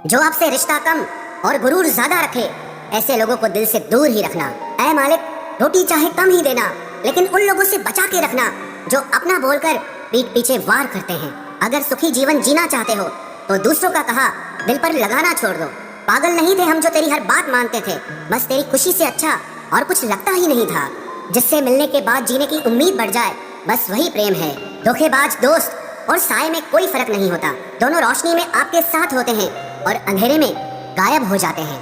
जो आपसे रिश्ता कम और गुरूर ज्यादा रखे, ऐसे लोगों को दिल से दूर ही रखना। ऐ मालिक, रोटी चाहे कम ही देना, लेकिन उन लोगों से बचा के रखना जो अपना बोलकर पीठ पीछे वार करते हैं। अगर सुखी जीवन जीना चाहते हो तो दूसरों का कहा दिल पर लगाना छोड़ दो। पागल नहीं थे हम जो तेरी हर बात मानते थे, बस तेरी खुशी से अच्छा और कुछ लगता ही नहीं था। जिससे मिलने के बाद जीने की उम्मीद बढ़ जाए, बस वही प्रेम है। धोखेबाज दोस्त और साए में कोई फर्क नहीं होता, दोनों रोशनी में आपके साथ होते हैं और अंधेरे में गायब हो जाते हैं।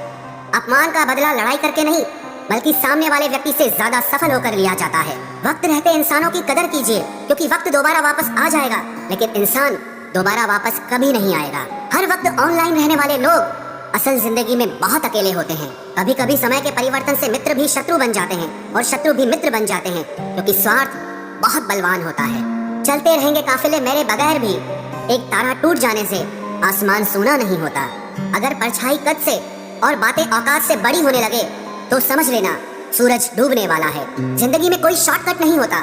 अपमान का बदला लड़ाई करके नहीं, बल्कि सामने वाले व्यक्ति से ज्यादा सफल होकर लिया जाता है। वक्त रहते इंसानों की कदर कीजिए, क्योंकि वक्त दोबारा वापस आ जाएगा, लेकिन इंसान दोबारा वापस कभी नहीं आएगा। हर वक्त ऑनलाइन रहने वाले लोग असल जिंदगी में बहुत अकेले होते हैं। कभी कभी समय के परिवर्तन से मित्र भी शत्रु बन जाते हैं और शत्रु भी मित्र बन जाते हैं, क्योंकि स्वार्थ बहुत बलवान होता है। चलते रहेंगे काफिले मेरे बगैर भी, एक तारा टूट जाने से आसमान सोना नहीं होता। अगर परछाई कद से और बातें औकात से बड़ी होने लगे तो समझ लेना सूरज डूबने वाला है। जिंदगी में कोई शॉर्टकट नहीं होता।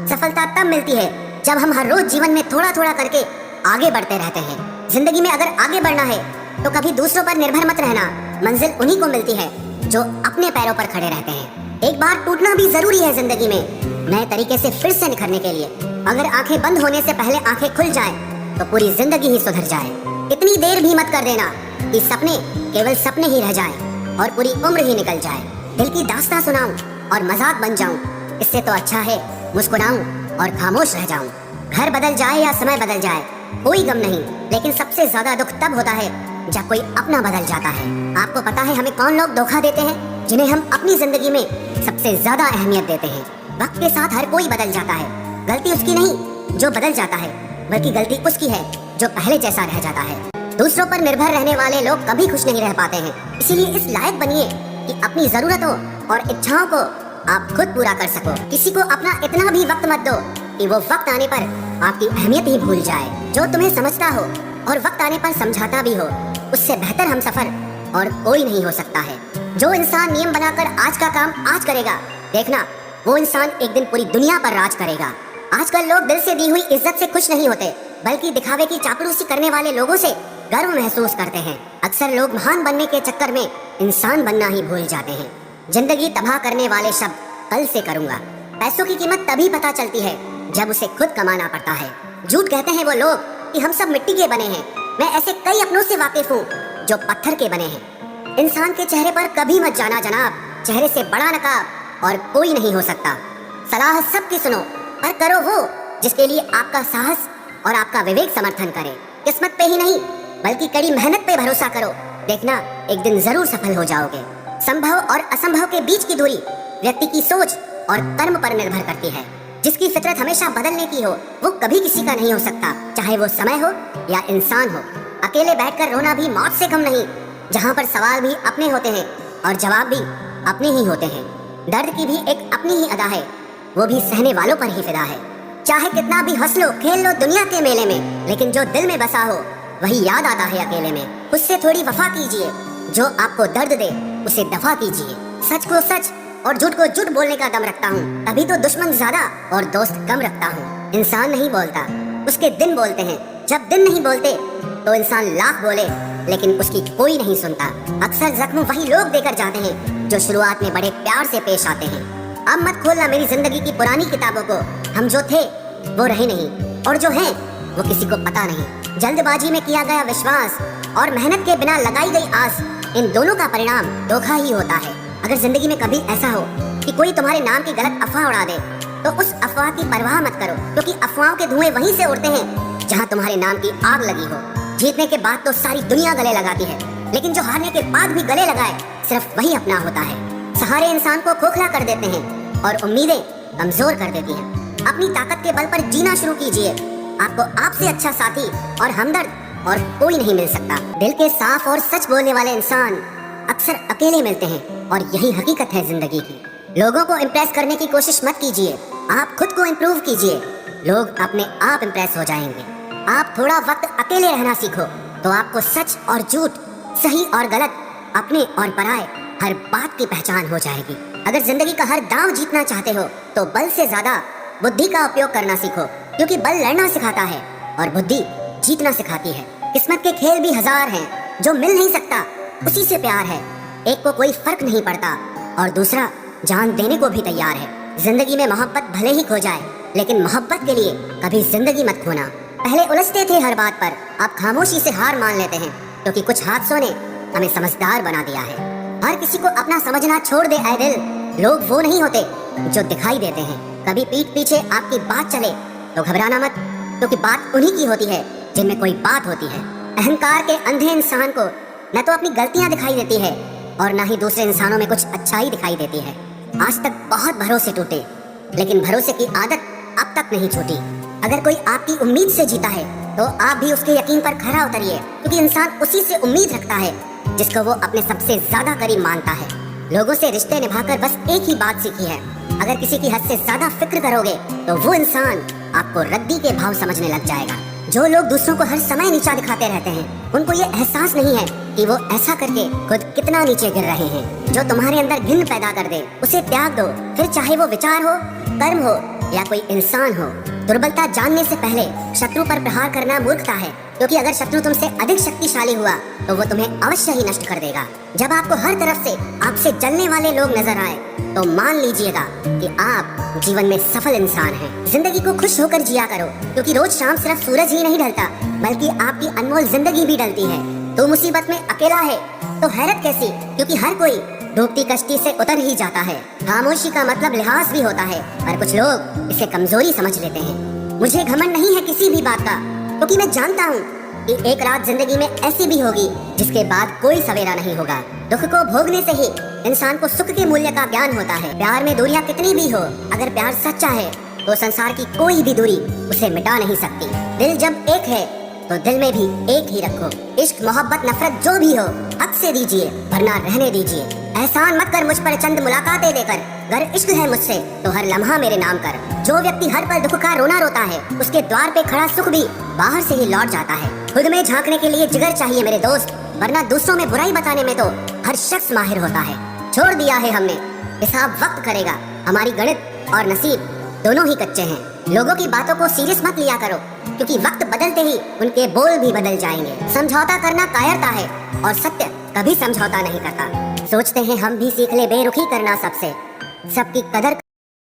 सफलता तब मिलती है जब हम हर रोज जीवन में थोड़ा थोड़ा करके आगे बढ़ते रहते हैं। जिंदगी में अगर आगे बढ़ना है तो कभी दूसरों पर निर्भर मत रहना। मंजिल उन्हीं को मिलती है जो अपने पैरों पर खड़े रहते हैं। एक बार टूटना भी जरूरी है जिंदगी में, नए तरीके से फिर से निखरने के लिए। अगर आंखें बंद होने से पहले आंखें खुल जाएं, तो पूरी जिंदगी ही सुधर जाए। इतनी देर भी मत कर देना कि सपने केवल सपने ही रह जाएं और पूरी उम्र ही निकल जाए। दिल की दास्तां सुनाऊं और मजाक बन जाऊं, इससे तो अच्छा है मुस्कुराऊं और खामोश रह जाऊं। घर बदल जाए या समय बदल जाए, कोई गम नहीं, लेकिन सबसे ज्यादा दुख तब होता है जब कोई अपना बदल जाता है। आपको पता है हमें कौन लोग धोखा देते हैं, जिन्हें हम अपनी जिंदगी में सबसे ज्यादा अहमियत देते हैं। वक्त के साथ हर कोई बदल जाता है। गलती उसकी नहीं जो बदल जाता है, बल्कि गलती उसकी है जो पहले जैसा रह जाता है। दूसरों पर निर्भर रहने वाले लोग कभी खुश नहीं रह पाते हैं। इसीलिए इस लायक बनिए कि अपनी जरूरतों और इच्छाओं को आप खुद पूरा कर सको। किसी को अपना इतना भी वक्त मत दो कि वो वक्त आने पर आपकी अहमियत ही भूल जाए। जो तुम्हें समझता हो और वक्त आने पर समझाता भी हो, उससे बेहतर हम सफर और कोई नहीं हो सकता है। जो इंसान नियम बनाकर आज का काम आज करेगा, देखना वो इंसान एक दिन पूरी दुनिया पर राज करेगा। आजकल लोग दिल से दी हुई इज्जत से खुश नहीं होते, बल्कि दिखावे की चापलूसी करने वाले लोगों से गर्व महसूस करते हैं। अक्सर लोग महान बनने के चक्कर में इंसान बनना ही भूल जाते हैं। जिंदगी तबाह करने वाले शब्द कल से करूंगा। पैसों की कीमत तभी पता चलती है जब उसे खुद कमाना पड़ता है। झूठ कहते हैं वो लोग कि हम सब मिट्टी के बने हैं। मैं ऐसे कई अपनों से वाकिफ हूँ जो पत्थर के बने हैं। इंसान के चेहरे पर कभी मत जाना जनाब, चेहरे से बड़ा नकाब और कोई नहीं हो सकता। सलाह सबकी सुनो, पर करो वो जिसके लिए आपका साहस और आपका विवेक समर्थन करे। किस्मत पे ही नहीं, बल्कि कड़ी मेहनत पे भरोसा करो। देखना एक दिन जरूर सफल हो जाओगे। संभव और असंभव के बीच की दूरी व्यक्ति की सोच और कर्म पर निर्भर करती है। जिसकी फितरत हमेशा बदलने की हो, वो कभी किसी का नहीं हो सकता, चाहे वो समय हो या इंसान हो। अकेले बैठकर रोना भी मौत से कम नहीं, जहाँ पर सवाल भी अपने होते हैं और जवाब भी अपने ही होते हैं। दर्द की भी एक अपनी ही अदा है, वो भी सहने वालों पर ही फिदा है। चाहे कितना भी हंस लो खेल लो दुनिया के मेले में, लेकिन जो दिल में बसा हो वही याद आता है अकेले में। उससे थोड़ी वफा कीजिए, जो आपको दर्द दे उसे दफा कीजिए। सच को सच और झूठ को झूठ बोलने का दम रखता हूँ, तभी तो दुश्मन ज्यादा और दोस्त कम रखता हूँ। इंसान नहीं बोलता, उसके दिन बोलते हैं। जब दिन नहीं बोलते तो इंसान लाख बोले, लेकिन उसकी कोई नहीं सुनता। अक्सर जख्म वही लोग देकर जाते हैं जो शुरुआत में बड़े प्यार से पेश आते हैं। अब मत खोलना मेरी जिंदगी की पुरानी किताबों को। हम जो थे वो रहे नहीं, और जो हैं वो किसी को पता नहीं। जल्दबाजी में किया गया विश्वास और मेहनत के बिना लगाई गई आस, इन दोनों का परिणाम धोखा ही होता है। अगर जिंदगी में कभी ऐसा हो कि कोई तुम्हारे नाम की गलत अफवाह उड़ा दे, तो उस अफवाह की परवाह मत करो, क्योंकि अफवाहों के धुएं वहीं से उड़ते हैं जहां तुम्हारे नाम की आग लगी हो। जीतने के बाद तो सारी दुनिया गले लगाती है, लेकिन जो हारने के बाद भी गले लगाए, सिर्फ वही अपना होता है। सहारे इंसान को खोखला कर देते हैं और उम्मीदें कमजोर कर देती हैं। अपनी ताकत के बल पर जीना शुरू कीजिए। आपको आपसे अच्छा साथी और हमदर्द और कोई नहीं मिल सकता। दिल के साफ और सच बोलने वाले इंसान अक्सर अकेले मिलते हैं, और यही हकीकत है जिंदगी की। लोगों को इम्प्रेस करने की कोशिश मत कीजिए, आप खुद को इम्प्रूव कीजिए। लोग अपने आप इम्प्रेस हो जाएंगे। आप थोड़ा वक्त अकेले रहना सीखो, तो आपको सच और झूठ, सही और गलत, अपने और पराये हर बात की पहचान हो जाएगी। अगर जिंदगी का हर दांव जीतना चाहते हो तो बल से ज्यादा बुद्धि का उपयोग करना सीखो, क्योंकि बल लड़ना सिखाता है और बुद्धि जीतना सिखाती है। किस्मत के खेल भी हजार हैं, जो मिल नहीं सकता उसी से प्यार है। एक को कोई फर्क नहीं पड़ता और दूसरा जान देने को भी तैयार है। जिंदगी में मोहब्बत भले ही खो जाए, लेकिन मोहब्बत के लिए कभी जिंदगी मत खोना। पहले उलझते थे हर बात पर, अब खामोशी से हार मान लेते हैं, क्योंकि कुछ हादसों ने हमें समझदार बना दिया है। हर किसी को अपना समझना छोड़ दे ऐ दिल। लोग वो नहीं होते जो दिखाई देते हैं। कभी पीठ पीछे आपकी बात चले तो घबराना मत, क्योंकि बात उन्हीं की होती है जिनमें कोई बात होती है। अहंकार के अंधे इंसान को न तो अपनी गलतियां दिखाई देती है और न ही दूसरे इंसानों में कुछ अच्छाई दिखाई देती है। आज तक बहुत भरोसे टूटे, लेकिन भरोसे की आदत अब तक नहीं छूटी। अगर कोई आपकी उम्मीद से जीता है तो आप भी उसके यकीन पर खरा उतरिए, क्योंकि इंसान उसी से उम्मीद रखता है जिसको वो अपने सबसे ज्यादा करीब मानता है। लोगों से रिश्ते निभाकर बस एक ही बात सीखी है, अगर किसी की हद से ज्यादा फिक्र करोगे तो वो इंसान आपको रद्दी के भाव समझने लग जाएगा। जो लोग दूसरों को हर समय नीचा दिखाते रहते हैं, उनको ये एहसास नहीं है कि वो ऐसा करके खुद कितना नीचे गिर रहे हैं। जो तुम्हारे अंदर घिन पैदा कर दे उसे त्याग दो, फिर चाहे वो विचार हो, कर्म हो या कोई इंसान हो। दुर्बलता जानने से पहले शत्रु पर प्रहार करना मूर्खता है, क्योंकि अगर शत्रु तुमसे अधिक शक्तिशाली हुआ तो वो तुम्हें अवश्य ही नष्ट कर देगा। जब आपको हर तरफ से आपसे जलने वाले लोग नजर आए तो मान लीजिएगा कि आप जीवन में सफल इंसान हैं। जिंदगी को खुश होकर जिया करो, क्योंकि रोज शाम सिर्फ सूरज ही नहीं ढलता, बल्कि आपकी अनमोल जिंदगी भी ढलती है। तो मुसीबत में अकेला है तो हैरत कैसी, क्योंकि हर कोई डूबती कश्ती से उतर ही जाता है। खामोशी का मतलब लिहाज भी होता है, पर कुछ लोग इसे कमजोरी समझ लेते हैं। मुझे घमंड नहीं है किसी भी बात का, क्योंकि मैं जानता हूँ कि एक रात जिंदगी में ऐसी भी होगी जिसके बाद कोई सवेरा नहीं होगा। दुख को भोगने से ही इंसान को सुख के मूल्य का ज्ञान होता है। प्यार में दूरियां कितनी भी हो, अगर प्यार सच्चा है तो संसार की कोई भी दूरी उसे मिटा नहीं सकती। दिल जब एक है तो दिल में भी एक ही रखो। इश्क मोहब्बत नफरत जो भी हो हक से दीजिए, वरना रहने दीजिए। एहसान मत कर मुझ पर चंद मुलाकातें देकर, अगर इश्क है मुझसे तो हर लम्हा मेरे नाम कर। जो व्यक्ति हर पल दुख का रोना रोता है, उसके द्वार पे खड़ा सुख भी बाहर से ही लौट जाता है। खुद में झांकने के लिए जिगर चाहिए मेरे दोस्त, वरना दूसरों में बुराई बताने में तो हर शख्स माहिर होता है। छोड़ दिया है हमने, हिसाब वक्त करेगा। हमारी गणित और नसीब दोनों ही कच्चे हैं। लोगों की बातों को सीरियस मत लिया करो, क्योंकि वक्त बदलते ही उनके बोल भी बदल जाएंगे। समझौता करना कायरता है और सत्य कभी समझौता नहीं करता। सोचते हैं हम भी सीख ले बेरुखी करना सबसे, सबकी कदर